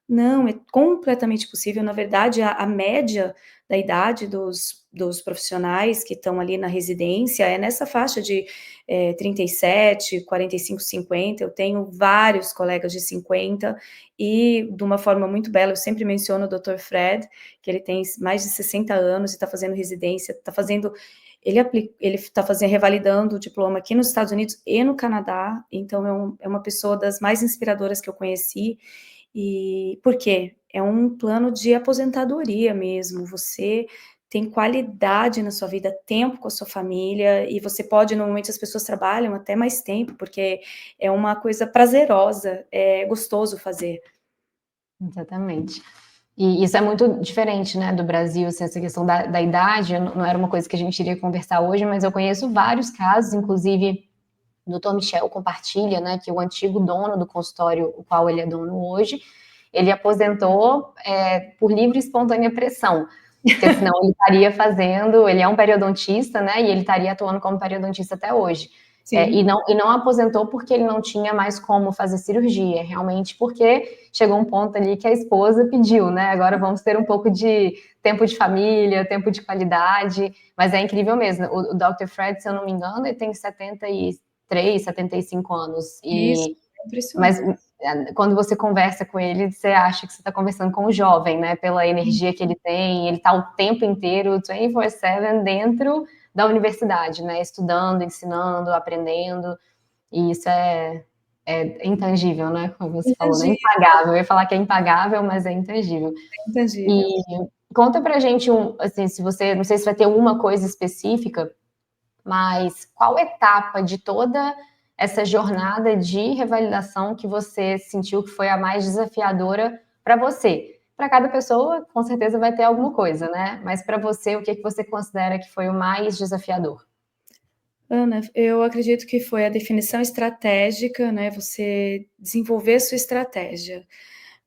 Não, é completamente possível. Na verdade, a média da idade dos profissionais que estão ali na residência é nessa faixa de 37, 45, 50. Eu tenho vários colegas de 50 e, de uma forma muito bela, eu sempre menciono o Dr. Fred, que ele tem mais de 60 anos e está fazendo residência, ele está revalidando o diploma aqui nos Estados Unidos e no Canadá, então é uma pessoa das mais inspiradoras que eu conheci. E por quê? É um plano de aposentadoria mesmo, você tem qualidade na sua vida, tempo com a sua família, e você pode, normalmente as pessoas trabalham até mais tempo, porque é uma coisa prazerosa, é gostoso fazer. Exatamente. E isso é muito diferente, né, do Brasil, assim, essa questão da idade, não era uma coisa que a gente iria conversar hoje, mas eu conheço vários casos, inclusive o Dr. Michel compartilha, né, que o antigo dono do consultório, o qual ele é dono hoje, ele aposentou por livre e espontânea pressão, porque senão ele estaria ele é um periodontista, né, e ele estaria atuando como periodontista até hoje. E não aposentou porque ele não tinha mais como fazer cirurgia, realmente porque chegou um ponto ali que a esposa pediu, né? Agora vamos ter um pouco de tempo de família, tempo de qualidade, mas é incrível mesmo. O Dr. Fred, se eu não me engano, ele tem 73, 75 anos. Isso, é Mas impressionante. quando você conversa com ele, você acha que você está conversando com um jovem, né? Pela energia que ele tem, ele está o tempo inteiro, 24/7, dentro da universidade, né? Estudando, ensinando, aprendendo, e isso é intangível, né? Como você falou, né? Intangível, Impagável. Eu ia falar que é impagável, mas é intangível. E intangível. conta pra gente, assim, se você, não sei se vai ter uma coisa específica, mas qual etapa de toda essa jornada de revalidação que você sentiu que foi a mais desafiadora para você? Para cada pessoa, com certeza vai ter alguma coisa, né? Mas para você, o que você considera que foi o mais desafiador? Ana, eu acredito que foi a definição estratégica, né, você desenvolver a sua estratégia,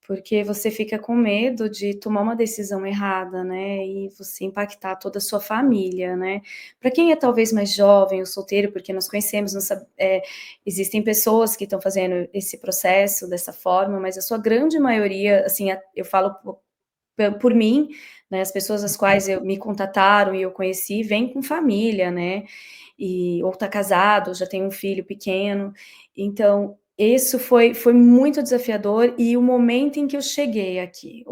porque você fica com medo de tomar uma decisão errada, né, e você impactar toda a sua família, né. Para quem é talvez mais jovem ou solteiro, porque nós conhecemos, existem pessoas que estão fazendo esse processo dessa forma, mas a sua grande maioria, assim, eu falo por mim, né, as pessoas as quais me contataram e eu conheci, vêm com família, né, ou está casado, já tem um filho pequeno, então isso foi muito desafiador e o momento em que eu cheguei aqui,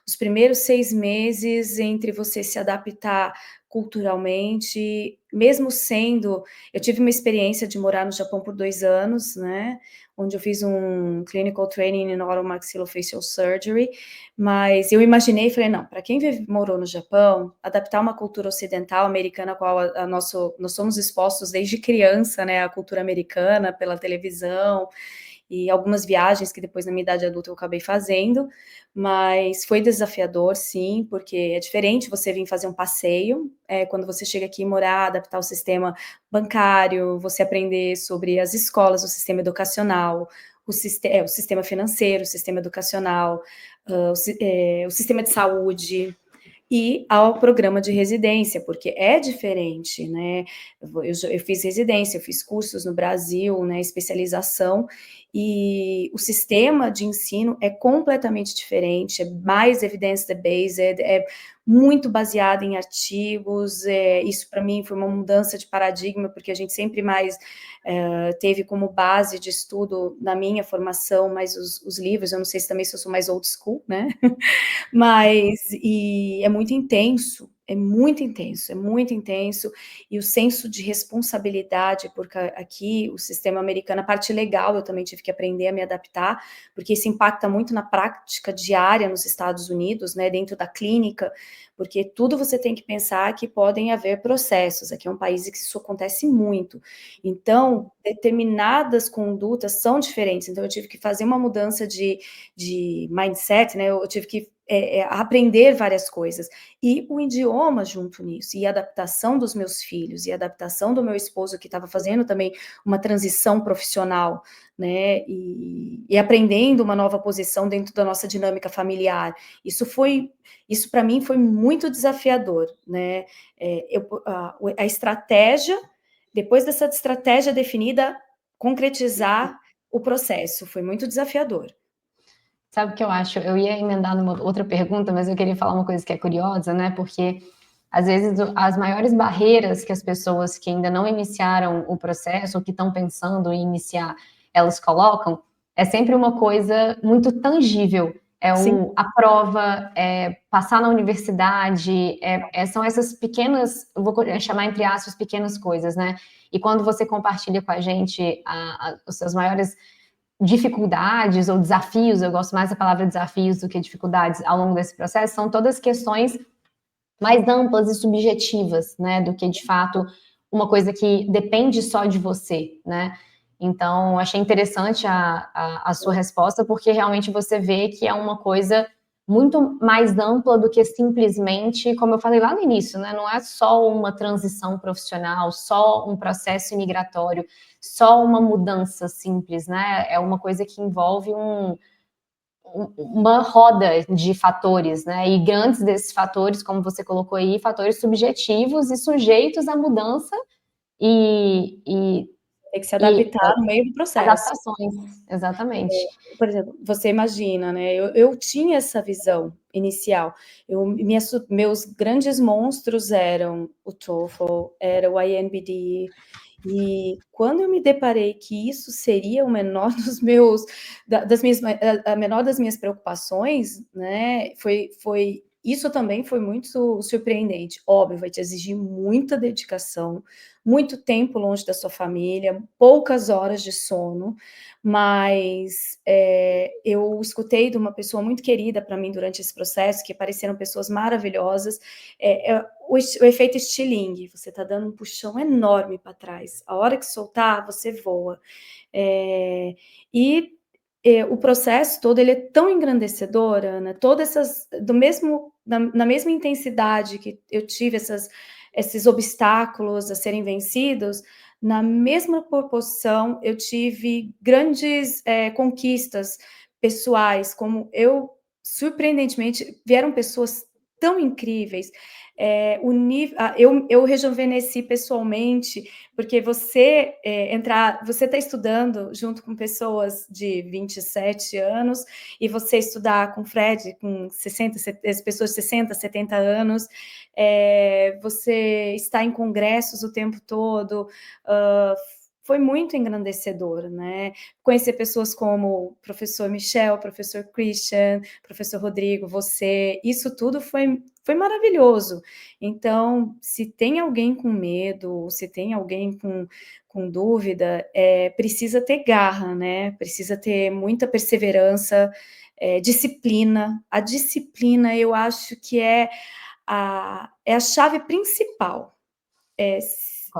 os primeiros 6 meses entre você se adaptar culturalmente, mesmo sendo eu tive uma experiência de morar no Japão por 2 anos, né, onde eu fiz um clinical training in oromaxillofacial surgery, mas eu imaginei e falei: "Não, para quem morou no Japão, adaptar uma cultura ocidental americana, a qual nós somos expostos desde criança, né, à cultura americana pela televisão, e algumas viagens que depois na minha idade adulta eu acabei fazendo, mas foi desafiador sim, porque é diferente você vir fazer um passeio, quando você chega aqui e morar, adaptar o sistema bancário, você aprender sobre as escolas, o sistema educacional, o sistema financeiro, o sistema educacional, o sistema de saúde, e ao programa de residência, porque é diferente, né? Eu fiz residência, eu fiz cursos no Brasil, né, especialização, e o sistema de ensino é completamente diferente, é mais evidence-based, é muito baseado em artigos, isso para mim foi uma mudança de paradigma, porque a gente sempre mais teve como base de estudo na minha formação, mais os livros, eu não sei se também se eu sou mais old school, né? Mas é muito intenso, é muito intenso, é muito intenso, e o senso de responsabilidade, porque aqui o sistema americano, a parte legal eu também tive que aprender a me adaptar, porque isso impacta muito na prática diária nos Estados Unidos, né, dentro da clínica, porque tudo você tem que pensar que podem haver processos, aqui é um país em que isso acontece muito, então determinadas condutas são diferentes, então eu tive que fazer uma mudança de mindset, né, eu tive que aprender várias coisas, e o idioma junto nisso, e a adaptação dos meus filhos, e a adaptação do meu esposo, que estava fazendo também uma transição profissional, né, e aprendendo uma nova posição dentro da nossa dinâmica familiar, isso para mim foi muito desafiador, né, a estratégia, depois dessa estratégia definida, concretizar o processo, foi muito desafiador. Sabe o que eu acho? Eu ia emendar numa outra pergunta, mas eu queria falar uma coisa que é curiosa, né? Porque às vezes as maiores barreiras que as pessoas que ainda não iniciaram o processo ou que estão pensando em iniciar, elas colocam, é sempre uma coisa muito tangível. Sim. A prova, passar na universidade, são essas pequenas, eu vou chamar entre aspas, pequenas coisas, né? E quando você compartilha com a gente os seus maiores dificuldades ou desafios, eu gosto mais da palavra desafios do que dificuldades ao longo desse processo, são todas questões mais amplas e subjetivas, né, do que de fato uma coisa que depende só de você, né? Então, achei interessante a sua resposta, porque realmente você vê que é uma coisa muito mais ampla do que simplesmente, como eu falei lá no início, né? Não é só uma transição profissional, só um processo imigratório, só uma mudança simples, né? É uma coisa que envolve uma roda de fatores, né? E grandes desses fatores, como você colocou aí, fatores subjetivos e sujeitos à mudança e Tem que se adaptar no meio do processo. adaptações, exatamente. Por exemplo, você imagina, né, eu tinha essa visão inicial, meus grandes monstros eram o TOEFL, era o INBD, e quando eu me deparei que isso seria o menor dos meus das minhas a menor das minhas preocupações, né, isso também foi muito surpreendente. Óbvio, vai te exigir muita dedicação, muito tempo longe da sua família, poucas horas de sono, mas, eu escutei de uma pessoa muito querida para mim durante esse processo, que pareceram pessoas maravilhosas, o efeito estilingue, você está dando um puxão enorme para trás, a hora que soltar, você voa. Eh, e, o processo todo, ele é tão engrandecedor, Ana, todas essas do mesmo na mesma intensidade que eu tive esses obstáculos a serem vencidos, na mesma proporção eu tive grandes, conquistas pessoais, como surpreendentemente, vieram pessoas tão incríveis. Eu rejuvenesci pessoalmente, porque você você está estudando junto com pessoas de 27 anos, e você estudar com Fred, com 60, as pessoas de 60, 70 anos, você está em congressos o tempo todo, foi muito engrandecedor, né? Conhecer pessoas como o professor Michel, o professor Christian, professor Rodrigo, você, isso tudo foi maravilhoso. Então, se tem alguém com medo, se tem alguém com dúvida, precisa ter garra, né? Precisa ter muita perseverança, disciplina. A disciplina, eu acho que é a chave principal. É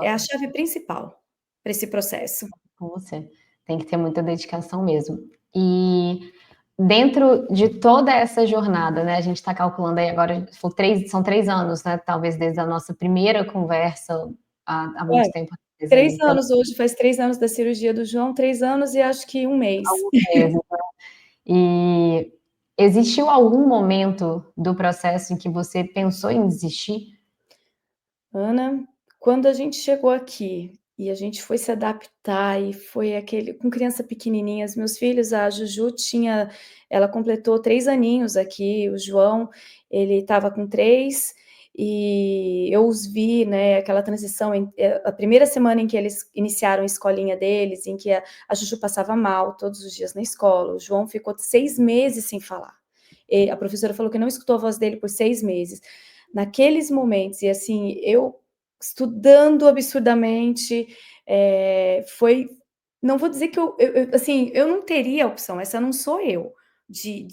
a chave principal para esse processo. Com você. Tem que ter muita dedicação mesmo. E dentro de toda essa jornada, né? A gente está calculando aí agora, são 3 anos, né? Talvez desde a nossa primeira conversa há muito tempo atrás aí. 3 anos hoje, faz 3 anos da cirurgia do João, 3 anos e acho que 1 mês. Alguns meses, né? E existiu algum momento do processo em que você pensou em desistir? Ana, quando a gente chegou aqui e a gente foi se adaptar e foi aquele com criança pequenininha, os meus filhos, a Juju ela completou 3 aninhos aqui, o João, ele estava com 3, e eu os vi, né, aquela transição a primeira semana em que eles iniciaram a escolinha deles, em que a Juju passava mal todos os dias na escola, o João ficou 6 meses sem falar. E a professora falou que não escutou a voz dele por 6 meses. Naqueles momentos, e assim, eu estudando absurdamente, foi, não vou dizer que assim, eu não teria opção, essa não sou eu, de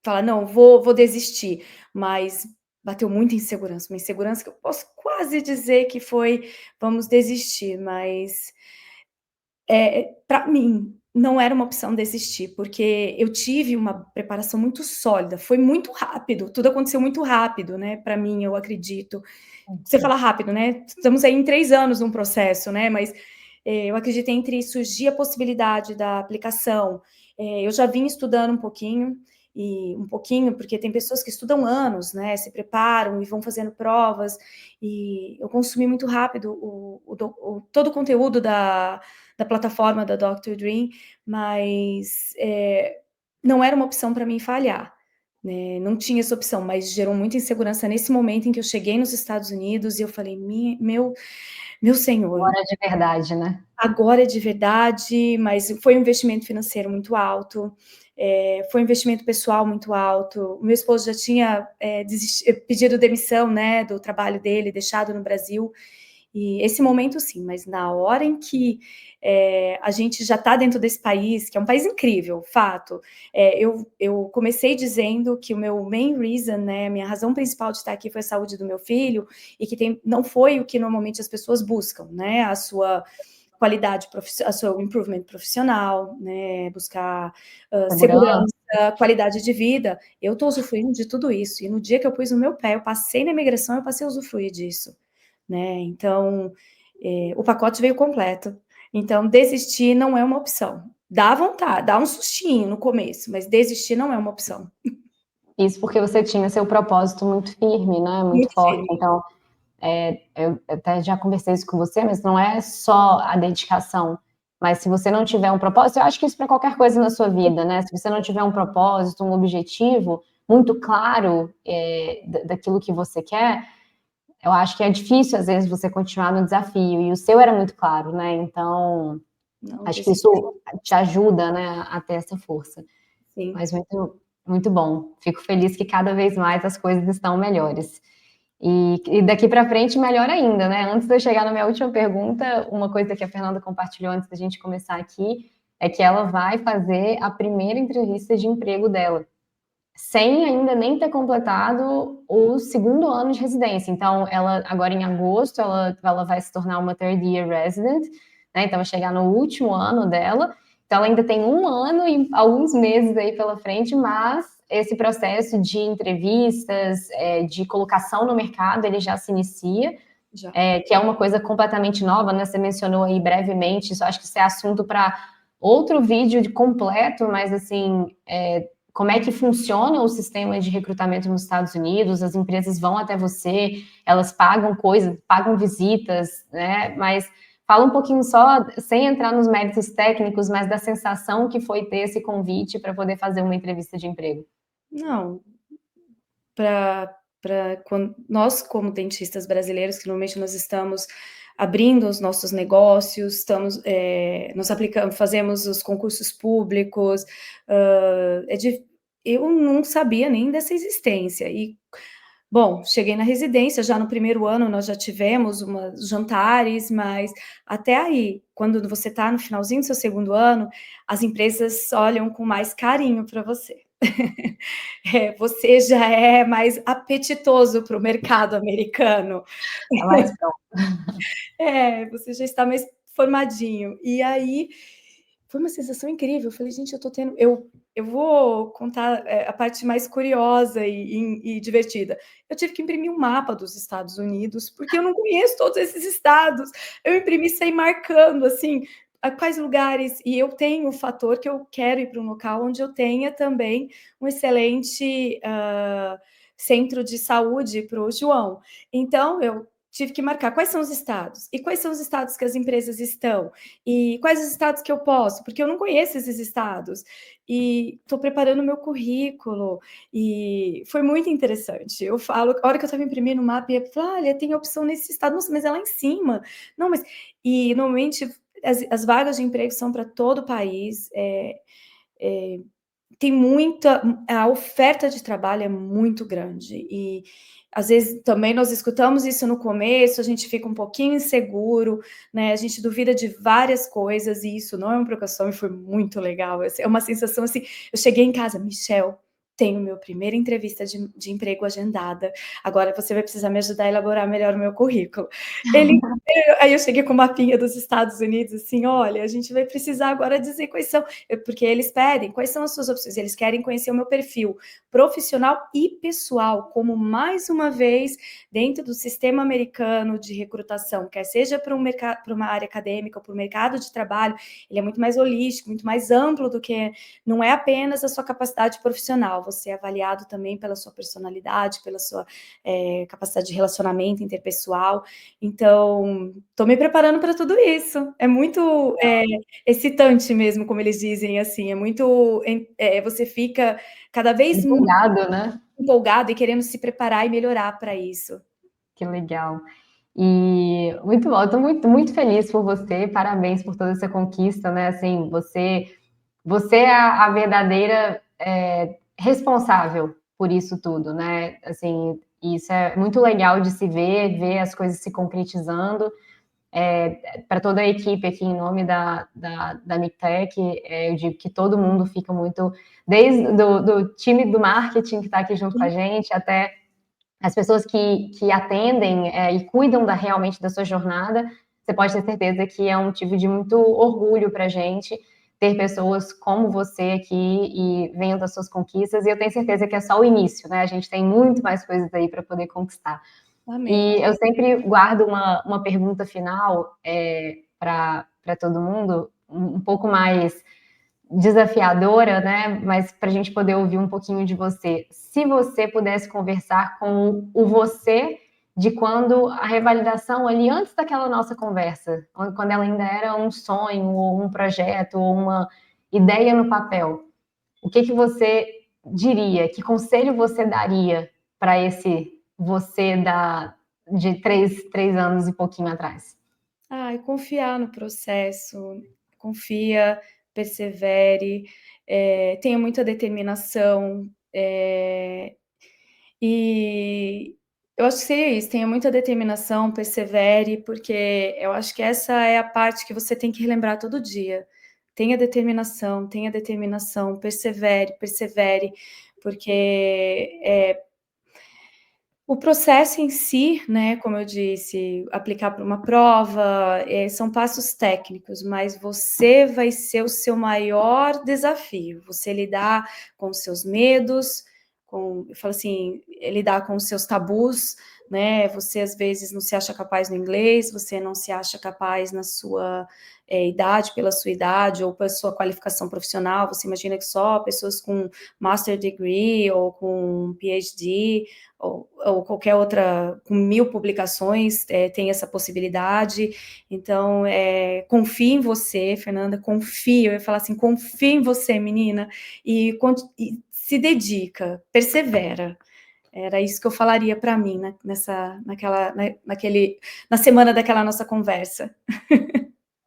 falar: "Não, vou desistir", mas bateu muita insegurança, uma insegurança que eu posso quase dizer que foi: "Vamos desistir", mas pra mim, não era uma opção desistir, porque eu tive uma preparação muito sólida, foi muito rápido, tudo aconteceu muito rápido, né, pra mim, eu acredito. Você Sim. fala rápido, né, estamos aí em 3 anos num processo, né, mas, eu acredito entre surgir a possibilidade da aplicação, eu já vinha estudando um pouquinho, porque tem pessoas que estudam anos, né, se preparam e vão fazendo provas, e eu consumi muito rápido todo o conteúdo da plataforma da Dr. Dream, mas, não era uma opção para mim falhar, né, não tinha essa opção, mas gerou muita insegurança nesse momento em que eu cheguei nos Estados Unidos e eu falei: Meu senhor, Agora de verdade, né? agora é de verdade", mas foi um investimento financeiro muito alto, foi um investimento pessoal muito alto. O meu esposo já tinha, pedido demissão, né, do trabalho dele, deixado no Brasil, e esse momento sim, mas na hora em que, a gente já está dentro desse país, que é um país incrível, fato, eu comecei dizendo que o meu main reason, né, a minha razão principal de estar aqui foi a saúde do meu filho, e que não foi o que normalmente as pessoas buscam, né, a sua qualidade a seu improvement profissional, né, buscar, Segurança. segurança, qualidade de vida. Eu estou usufruindo de tudo isso, e no dia que eu pus o meu pé, eu passei na imigração, eu passei a usufruir disso, né, então, o pacote veio completo. Então desistir não é uma opção. Dá vontade, dá um sustinho no começo, mas desistir não é uma opção. Isso porque você tinha seu propósito muito firme, né? Muito Muito forte. firme. Então, eu até já conversei isso com você, mas não é só a dedicação. Mas se você não tiver um propósito, eu acho que isso para qualquer coisa na sua vida, né? Se você não tiver um propósito, um objetivo muito claro daquilo que você quer, eu acho que é difícil, às vezes, você continuar no desafio. E o seu era muito claro, né? Então, Não acho que desistir, isso te ajuda, né, a ter essa força. sim. Mas muito, muito bom. Fico feliz que cada vez mais as coisas estão melhores. E daqui para frente, melhor ainda, né? Antes de eu chegar na minha última pergunta, uma coisa que a Fernanda compartilhou antes da gente começar aqui é que ela vai fazer a primeira entrevista de emprego dela, sem ainda nem ter completado o segundo ano de residência. Então, ela agora em agosto, ela vai se tornar uma third year resident, né? Então, vai chegar no último ano dela. Então, ela ainda tem 1 ano e alguns meses aí pela frente, mas esse processo de entrevistas, de colocação no mercado, ele já se inicia, Já. que é uma coisa completamente nova, né? Você mencionou aí brevemente, isso acho que isso é assunto para outro vídeo de completo, mas assim, como é que funciona o sistema de recrutamento nos Estados Unidos, as empresas vão até você, elas pagam coisas, pagam visitas, né? Mas fala um pouquinho só, sem entrar nos méritos técnicos, mas da sensação que foi ter esse convite para poder fazer uma entrevista de emprego. Não, para nós, como dentistas brasileiros, que normalmente nós estamos abrindo os nossos negócios, estamos, nos aplicamos, fazemos os concursos públicos, eu não sabia nem dessa existência. E, bom, cheguei na residência, já no primeiro ano nós já tivemos umas jantares, mas até aí, quando você está no finalzinho do seu segundo ano, as empresas olham com mais carinho para você. Você já é mais apetitoso para o mercado americano. Tá mais pronto. Você já está mais formadinho. E aí, foi uma sensação incrível, eu falei: "Gente, eu tô tendo", eu vou contar, a parte mais curiosa e divertida. Eu tive que imprimir um mapa dos Estados Unidos, porque eu não conheço todos esses estados. Eu imprimi e saí marcando, assim, a quais lugares, e eu tenho o fator que eu quero ir para um local onde eu tenha também um excelente, centro de saúde para o João. Então eu tive que marcar quais são os estados, e quais são os estados que as empresas estão, e quais os estados que eu posso, porque eu não conheço esses estados. E estou preparando o meu currículo, e foi muito interessante. Eu falo, a hora que eu estava imprimindo o mapa, eu falei: "Olha, tem opção nesse estado", "Nossa, mas é lá em cima". Não, mas e normalmente as vagas de emprego são para todo o país, tem muita, a oferta de trabalho é muito grande, e às vezes também nós escutamos isso no começo, a gente fica um pouquinho inseguro, né, a gente duvida de várias coisas, e isso não é uma preocupação, e foi muito legal, é uma sensação assim, eu cheguei em casa: "Michel, tenho minha primeira entrevista de emprego agendada, agora você vai precisar me ajudar a elaborar melhor o meu currículo". Ele Aí eu cheguei com o mapinha dos Estados Unidos, assim: "Olha, a gente vai precisar agora dizer quais são", porque eles pedem quais são as suas opções, eles querem conhecer o meu perfil profissional e pessoal, como mais uma vez, dentro do sistema americano de recrutação, quer seja para uma área acadêmica ou para o mercado de trabalho, ele é muito mais holístico, muito mais amplo do que, não é apenas a sua capacidade profissional, você é avaliado também pela sua personalidade, pela sua capacidade de relacionamento interpessoal. Então, estou me preparando para tudo isso. É muito excitante mesmo, como eles dizem, assim, é muito, você fica cada vez mais Empolgado, né? empolgado e querendo se preparar e melhorar para isso. Que legal. E muito bom, eu estou muito, muito feliz por você, parabéns por toda essa conquista, né? Assim, você é a verdadeira responsável por isso tudo, né? Assim, isso é muito legal de se ver as coisas se concretizando. Para toda a equipe aqui, em nome da Mictec, eu digo que todo mundo fica muito, desde do time do marketing que está aqui junto com a gente, até as pessoas que atendem e cuidam realmente da sua jornada, você pode ter certeza que é um motivo de muito orgulho para a gente ter pessoas como você aqui e vendo as suas conquistas, e eu tenho certeza que é só o início, né? A gente tem muito mais coisas aí para poder conquistar. Amém. E eu sempre guardo uma pergunta final para todo mundo, um pouco mais desafiadora, né? Mas para a gente poder ouvir um pouquinho de você. Se você pudesse conversar com o você de quando a revalidação ali, antes daquela nossa conversa, quando ela ainda era um sonho, ou um projeto, ou uma ideia no papel, o que você diria? Que conselho você daria para esse você de três anos e pouquinho atrás? Confiar no processo, confia, persevere, tenha muita determinação, e eu acho que seria isso, tenha muita determinação, persevere, porque eu acho que essa é a parte que você tem que relembrar todo dia. Tenha determinação, persevere, persevere, porque o processo em si, né, como eu disse, aplicar para uma prova, são passos técnicos, mas você vai ser o seu maior desafio, você lidar com os seus medos, eu falo assim, lidar com os seus tabus, né, você às vezes não se acha capaz no inglês, você não se acha capaz na sua idade, pela sua idade ou pela sua qualificação profissional. Você imagina que só pessoas com Master Degree ou com PhD ou qualquer outra, com 1000 publicações, tem essa possibilidade. Então, confio em você, Fernanda, confio. Eu ia falar assim, confio em você, menina, e se dedica, persevera. Era isso que eu falaria para mim, né, na semana daquela nossa conversa.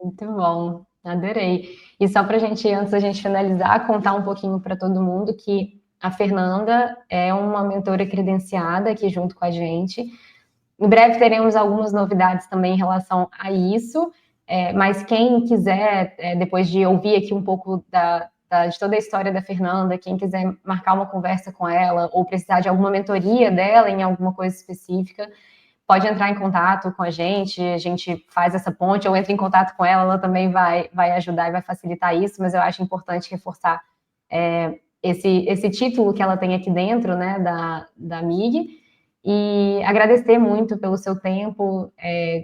Muito bom, adorei. E só para a gente, antes da gente finalizar, contar um pouquinho para todo mundo que a Fernanda é uma mentora credenciada aqui junto com a gente. Em breve teremos algumas novidades também em relação a isso, mas quem quiser, depois de ouvir aqui um pouco de toda a história da Fernanda, quem quiser marcar uma conversa com ela ou precisar de alguma mentoria dela em alguma coisa específica, pode entrar em contato com a gente faz essa ponte, ou entra em contato com ela também vai ajudar e vai facilitar isso, mas eu acho importante reforçar esse título que ela tem aqui dentro, né, da MIG, e agradecer muito pelo seu tempo.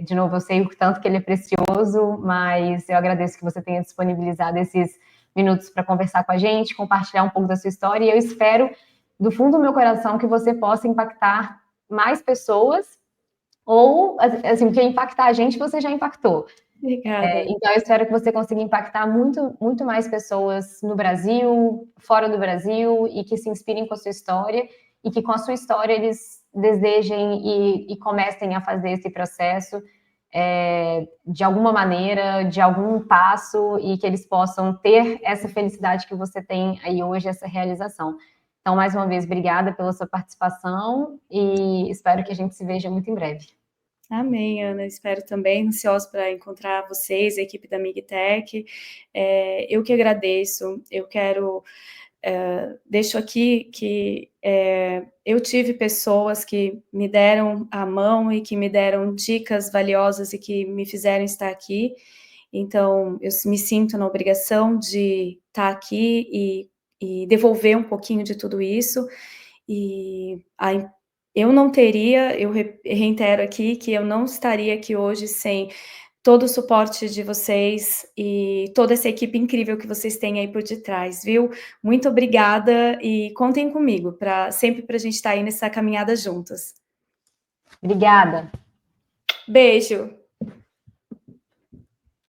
De novo, eu sei o tanto que ele é precioso, mas eu agradeço que você tenha disponibilizado esses minutos para conversar com a gente, compartilhar um pouco da sua história, e eu espero, do fundo do meu coração, que você possa impactar mais pessoas, ou, assim, porque impactar a gente, você já impactou. Obrigada. Então, eu espero que você consiga impactar muito, muito mais pessoas no Brasil, fora do Brasil, e que se inspirem com a sua história, e que com a sua história eles desejem e comecem a fazer esse processo de alguma maneira, de algum passo, e que eles possam ter essa felicidade que você tem aí hoje, essa realização. Então, mais uma vez, obrigada pela sua participação e espero que a gente se veja muito em breve. Amém, Ana. Espero também, ansiosa para encontrar vocês, a equipe da MIGTEC. Eu que agradeço. Eu quero deixo aqui que eu tive pessoas que me deram a mão e que me deram dicas valiosas e que me fizeram estar aqui. Então, eu me sinto na obrigação de estar aqui e devolver um pouquinho de tudo isso. E eu não teria, eu reitero aqui, que eu não estaria aqui hoje sem todo o suporte de vocês e toda essa equipe incrível que vocês têm aí por detrás, viu? Muito obrigada e contem comigo sempre para a gente estar aí nessa caminhada juntas. Obrigada. Beijo!